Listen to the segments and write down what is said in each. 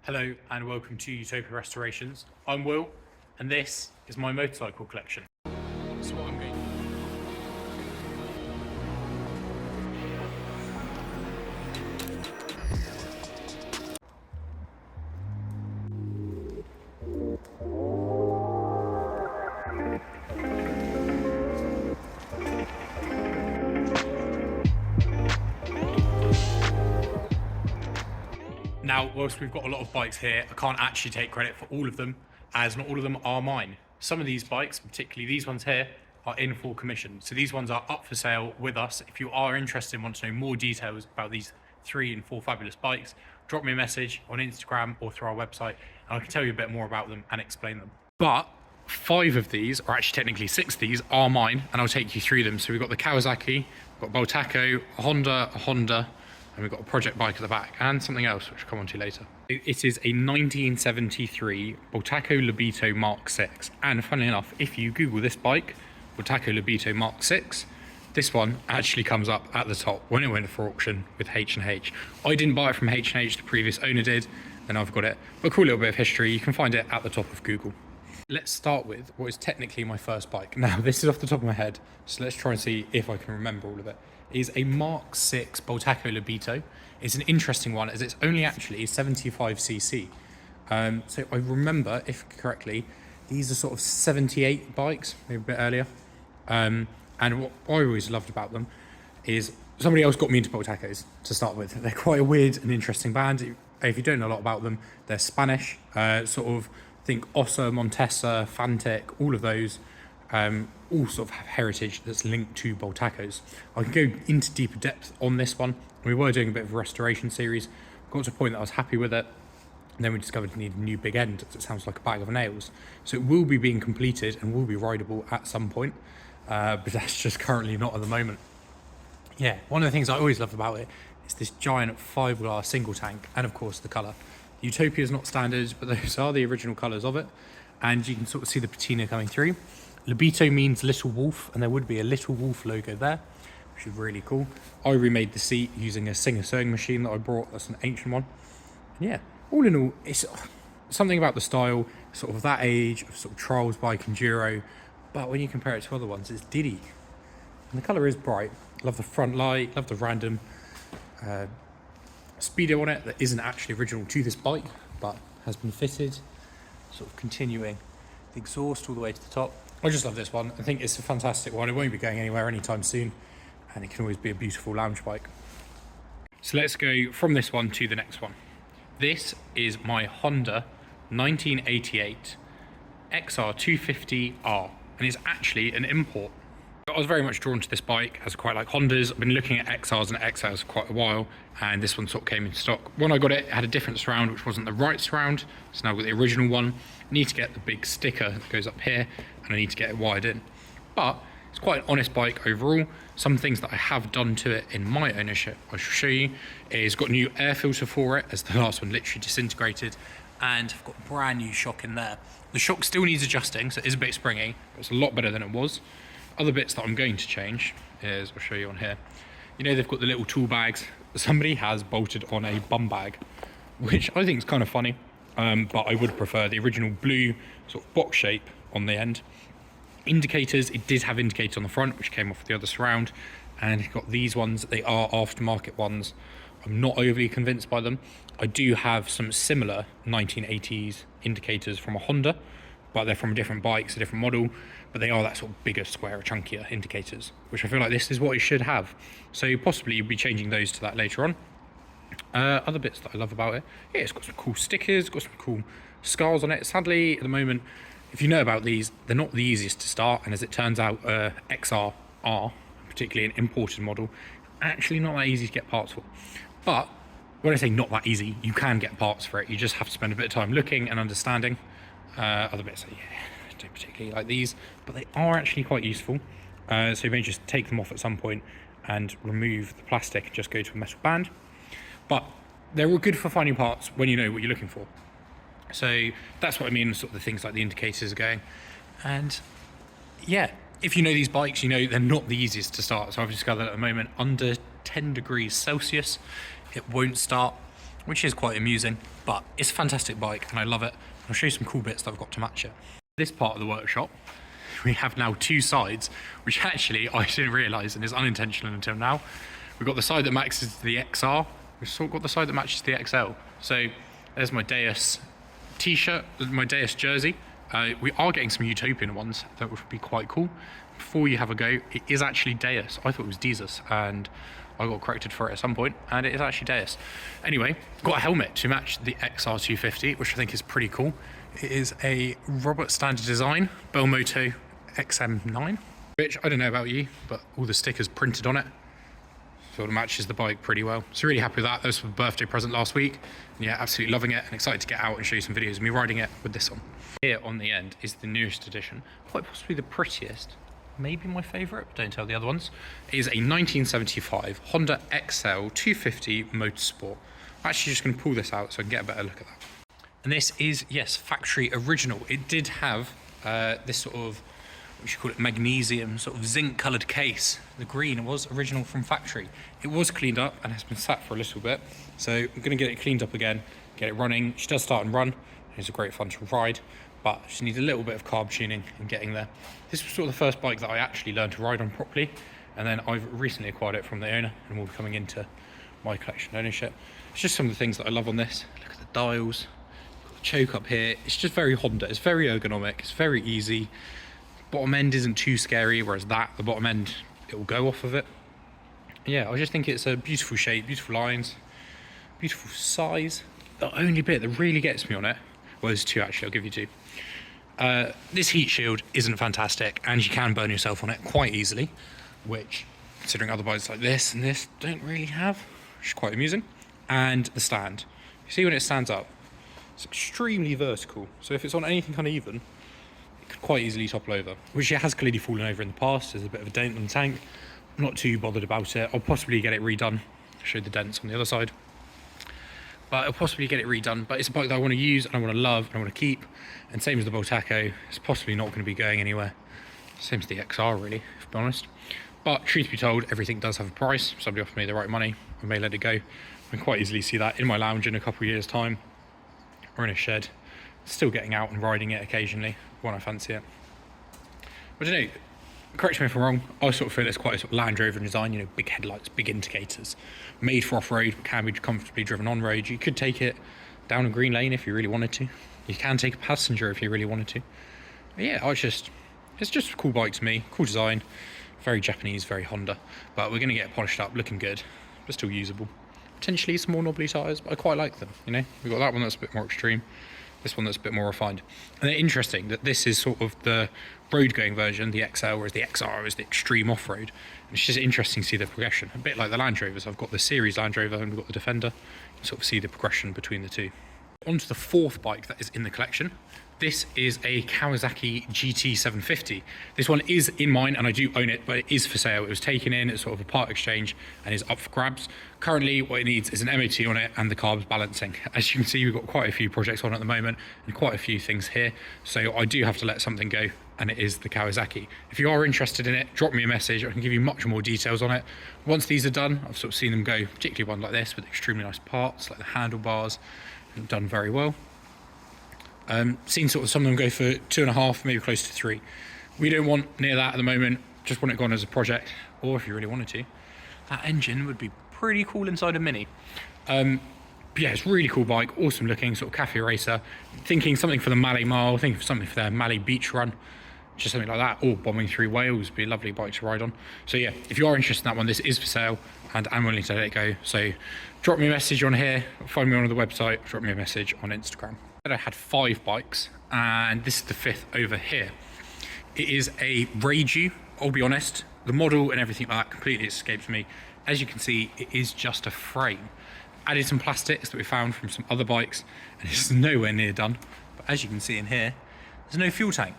Hello and welcome to Utopia Restorations. I'm Will and this is my motorcycle collection. So what I'm going Now, whilst we've got a lot of bikes here, I can't actually take credit for all of them, as not all of them are mine. Some of these bikes, particularly these ones here, are in full commission. So these ones are up for sale with us. If you are interested and want to know more details about these 3 and 4 fabulous bikes, drop me a message on Instagram or through our website, and I can tell you a bit more about them and explain them. But 5 of these, or actually technically 6 of these, are mine, and I'll take you through them. So we've got the Kawasaki, we've got Bultaco, a Honda, and we've got a project bike at the back and something else which I'll come on to later. It is a 1973 Bultaco Libido Mark 6, and funnily enough, if you Google this bike, Bultaco Libido Mark 6, this one actually comes up at the top when it went for auction with H&H. I didn't buy it from H&H, the previous owner did, and I've got it. But a cool little bit of history, you can find it at the top of Google. Let's start with what is technically my first bike. Now, this is off the top of my head, so let's try and see if I can remember all of it. It is a Mark 6 Bultaco Libido. It's an interesting one as it's only actually 75cc. So I remember, if correctly, these are sort of 78 bikes, maybe a bit earlier. And what I always loved about them is somebody else got me into Bultacos to start with. They're quite a weird and interesting band. If you don't know a lot about them, they're Spanish, sort of think Ossa, Montesa, Fantec, all of those, all sort of have heritage that's linked to Bultacos. I can go into deeper depth on this one. We were doing a bit of a restoration series, got to a point that I was happy with it, and then we discovered it needed a new big end. It sounds like a bag of nails. So it will be being completed and will be rideable at some point, but that's just currently not at the moment. Yeah, one of the things I always loved about it is this giant fiberglass single tank, and of course the colour. Utopia is not standard, but those are the original colours of it, and you can sort of see the patina coming through. Libido means little wolf, and there would be a little wolf logo there, which is really cool. I remade the seat using a Singer sewing machine that I brought. That's an ancient one. And yeah, all in all, it's something about the style, sort of that age of sort of trials bike enduro, but when you compare it to other ones, it's diddy. And the colour is bright. Love the front light, love the random speedo on it that isn't actually original to this bike, but has been fitted, sort of continuing the exhaust all the way to the top. I just love this one. I think it's a fantastic one. It won't be going anywhere anytime soon, and it can always be a beautiful lounge bike. So let's go from this one to the next one. This is my Honda 1988 XR250R, and it's actually an import. I was very much drawn to this bike as I quite like Hondas. I've been looking at XRs and XLs for quite a while, and this one sort of came in stock. When I got it, it had a different surround, which wasn't the right surround, so now I've got the original one. I need to get the big sticker that goes up here, and I need to get it wired in. But it's quite an honest bike overall. Some things that I have done to it in my ownership I shall show you. It's got a new air filter for it, as the last one literally disintegrated, and I've got a brand new shock in there. The shock still needs adjusting, so it is a bit springy, but it's a lot better than it was. Other bits that I'm going to change is, I'll show you on here. You know, they've got the little tool bags. Somebody has bolted on a bum bag, which I think is kind of funny, but I would prefer the original blue sort of box shape on the end. Indicators, it did have indicators on the front, which came off the other surround, and it's got these ones. They are aftermarket ones. I'm not overly convinced by them. I do have some similar 1980s indicators from a Honda, but they're from different bikes, a different model, but they are that sort of bigger, square, chunkier indicators, which I feel like this is what it should have. So possibly you'll be changing those to that later on. Other bits that I love about it, yeah, it's got some cool stickers, got some cool scars on it. Sadly, at the moment, if you know about these, they're not the easiest to start, and as it turns out, XR, particularly an imported model, actually not that easy to get parts for. But when I say not that easy, you can get parts for it. You just have to spend a bit of time looking and understanding. Other bits, yeah, I don't particularly like these, but they are actually quite useful. So you may just take them off at some point and remove the plastic and just go to a metal band. But they're all good for finding parts when you know what you're looking for. So that's what I mean, sort of the things like the indicators are going. And yeah, if you know these bikes, you know they're not the easiest to start. So I've discovered at the moment, under 10 degrees Celsius, it won't start. which is quite amusing, but it's a fantastic bike and I love it. I'll show you some cool bits that I've got to match it. This part of the workshop, we have now two sides, which actually I didn't realise and is unintentional until now. We've got the side that matches the XR, we've sort of got the side that matches the XL. So there's my Deus t-shirt, my Deus jersey. We are getting some Utopian ones that would be quite cool. Before you have a go, it is actually Deus. I thought it was Jesus, and I got corrected for it at some point, and it is actually Deus. Anyway, got a helmet to match the XR250, which I think is pretty cool. It is a Robert Standard Design Belmoto XM9, which I don't know about you, but all the stickers printed on it sort of matches the bike pretty well. So really happy with that. That was for a birthday present last week. And yeah, absolutely loving it and excited to get out and show you some videos of me riding it with this on. Here on the end is the newest edition, quite possibly the prettiest, maybe my favourite, but don't tell the other ones. It is a 1975 Honda XL 250 Motorsport. I'm actually just going to pull this out so I can get a better look at that. And this is, yes, factory original. It did have this sort of, what you call it, magnesium, sort of zinc coloured case. The green was original from factory. It was cleaned up and has been sat for a little bit. So I'm going to get it cleaned up again, get it running. She does start and run. It's a great fun to ride, but she needs a little bit of carb tuning and getting there. This was sort of the first bike that I actually learned to ride on properly. And then I've recently acquired it from the owner and will be coming into my collection ownership. It's just some of the things that I love on this. Look at the dials, got the choke up here. It's just very Honda. It's very ergonomic. It's very easy. Bottom end isn't too scary, whereas the bottom end, it will go off of it. Yeah, I just think it's a beautiful shape, beautiful lines, beautiful size. The only bit that really gets me on it, well, there's two actually, I'll give you two. This heat shield isn't fantastic, and you can burn yourself on it quite easily, which, considering other bikes like this and this, don't really have, which is quite amusing. And the stand. You see when it stands up, it's extremely vertical, so if it's on anything uneven, could quite easily topple over, which it has clearly fallen over in the past. There's a bit of a dent on the tank. I'm not too bothered about it. I'll possibly get it redone. I'll show the dents on the other side, but I'll possibly get it redone. But it's a bike that I want to use and I want to love and I want to keep, and same as the Bultaco, it's possibly not going to be going anywhere. Same as the XR really, if I'm honest. But truth be told, everything does have a price. Somebody offered me the right money, I may let it go. I can quite easily see that in my lounge in a couple of years time, or in a shed, still getting out and riding it occasionally when I fancy it. I don't know, correct me if I'm wrong, I sort of feel it's quite a sort of Land Rover design, you know, big headlights, big indicators, made for off-road, can be comfortably driven on-road. You could take it down a green lane if you really wanted to. You can take a passenger if you really wanted to. But yeah, it's just a cool bike to me, cool design, very Japanese, very Honda. But we're going to get it polished up, looking good, but still usable. Potentially some more knobbly tyres, but I quite like them, you know. We've got that one that's a bit more extreme, this one that's a bit more refined. And they're interesting that this is sort of the road-going version, the XL, whereas the XR is the extreme off-road. And it's just interesting to see the progression, a bit like the Land Rovers. I've got the Series Land Rover and we've got the Defender. You can sort of see the progression between the two. On to the fourth bike that is in the collection. This is a Kawasaki GT750. This one is in mine and I do own it, but it is for sale. It was taken in as sort of a part exchange and is up for grabs. Currently, what it needs is an MOT on it and the carbs balancing. As you can see, we've got quite a few projects on at the moment and quite a few things here. So I do have to let something go, and it is the Kawasaki. If you are interested in it, drop me a message. I can give you much more details on it. Once these are done, I've sort of seen them go, particularly one like this with extremely nice parts, like the handlebars, done very well. Seen sort of some of them go for 2.5, maybe close to 3. We don't want near that at the moment, just want it gone as a project, or if you really wanted to. That engine would be pretty cool inside a Mini. But yeah, it's a really cool bike, awesome looking, sort of cafe racer. Thinking something for the Mallee Mile, thinking for something for their Mallee Beach Run, just something like that, or bombing through Wales would be a lovely bike to ride on. So yeah, if you are interested in that one, this is for sale, and I'm willing to let it go. So drop me a message on here, find me on the website, drop me a message on Instagram. I had 5 bikes, and this is the 5th over here. It is a Reiju. I'll be honest, the model and everything like that completely escapes me. As you can see, it is just a frame. Added some plastics that we found from some other bikes, and it's nowhere near done. But as you can see in here, there's no fuel tank.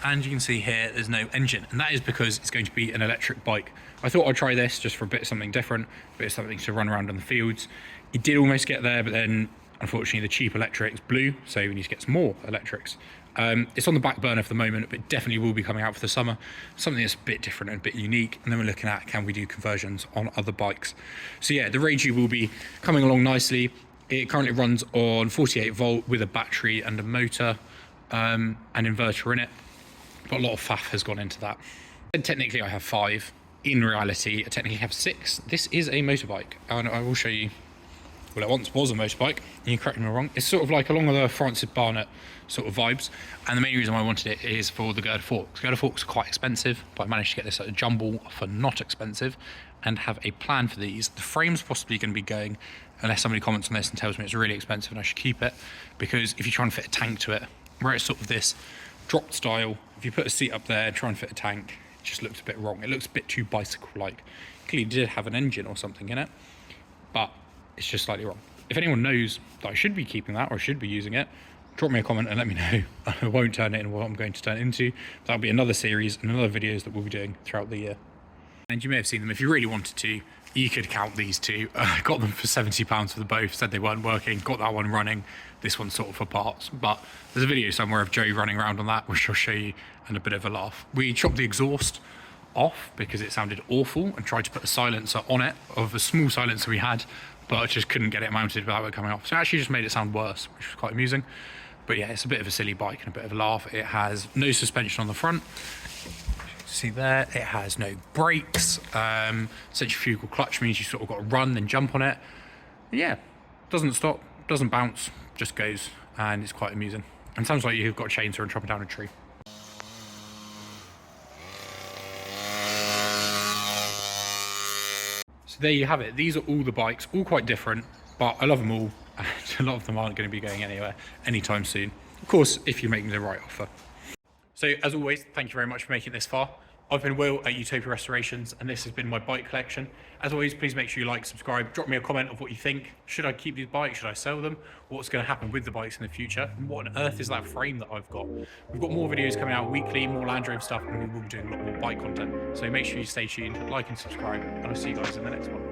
And you can see here, there's no engine, and that is because it's going to be an electric bike. I thought I'd try this just for a bit of something different, a bit of something to run around on the fields. It did almost get there, but then unfortunately the cheap electrics blew, so we need to get some more electrics. It's on the back burner for the moment, but it definitely will be coming out for the summer. Something that's a bit different and a bit unique, and then we're looking at, can we do conversions on other bikes? So yeah, the Reiju will be coming along nicely. It currently runs on 48 volt with a battery and a motor, an inverter in it. But a lot of faff has gone into that. And technically I have 5. In reality, I technically have 6. This is a motorbike, and I will show you. Well, it once was a motorbike. You correct me if I'm wrong. It's sort of like along the Francis Barnett sort of vibes. And the main reason why I wanted it is for the girder forks. Girder forks are quite expensive, but I managed to get this at a jumble for not expensive, and have a plan for these. The frame's possibly going to be going, unless somebody comments on this and tells me it's really expensive and I should keep it, because if you try and fit a tank to it, where it's sort of this dropped style, if you put a seat up there and try and fit a tank, it just looks a bit wrong. It looks a bit too bicycle-like. Clearly did have an engine or something in it, but it's just slightly wrong. If anyone knows that I should be keeping that or I should be using it, drop me a comment and let me know. I won't turn it into what I'm going to turn it into. That'll be another series and another videos that we'll be doing throughout the year. And you may have seen them. If you really wanted to, you could count these two. Got them for £70 for the both, said they weren't working, got that one running, this one's sort of for parts. But there's a video somewhere of Joe running around on that, which I'll show you, and a bit of a laugh. We chopped the exhaust off because it sounded awful and tried to put a silencer on it, of a small silencer we had, but I just couldn't get it mounted without it coming off. So it actually just made it sound worse, which was quite amusing. But yeah, it's a bit of a silly bike and a bit of a laugh. It has no suspension on the front. See there, it has no brakes. Centrifugal clutch means you sort of got to run then jump on it. Yeah, doesn't stop, doesn't bounce, just goes, and it's quite amusing. And sounds like you've got a chainsaw and chopping down a tree. So there you have it. These are all the bikes, all quite different, but I love them all, and a lot of them aren't going to be going anywhere anytime soon. Of course, if you make me the right offer. So as always, thank you very much for making it this far. I've been Will at Utopia Restorations, and this has been my bike collection. As always, please make sure you like, subscribe, drop me a comment of what you think. Should I keep these bikes? Should I sell them? What's going to happen with the bikes in the future? And what on earth is that frame that I've got? We've got more videos coming out weekly, more Land Rover stuff, and we will be doing a lot more bike content. So make sure you stay tuned, like and subscribe, and I'll see you guys in the next one.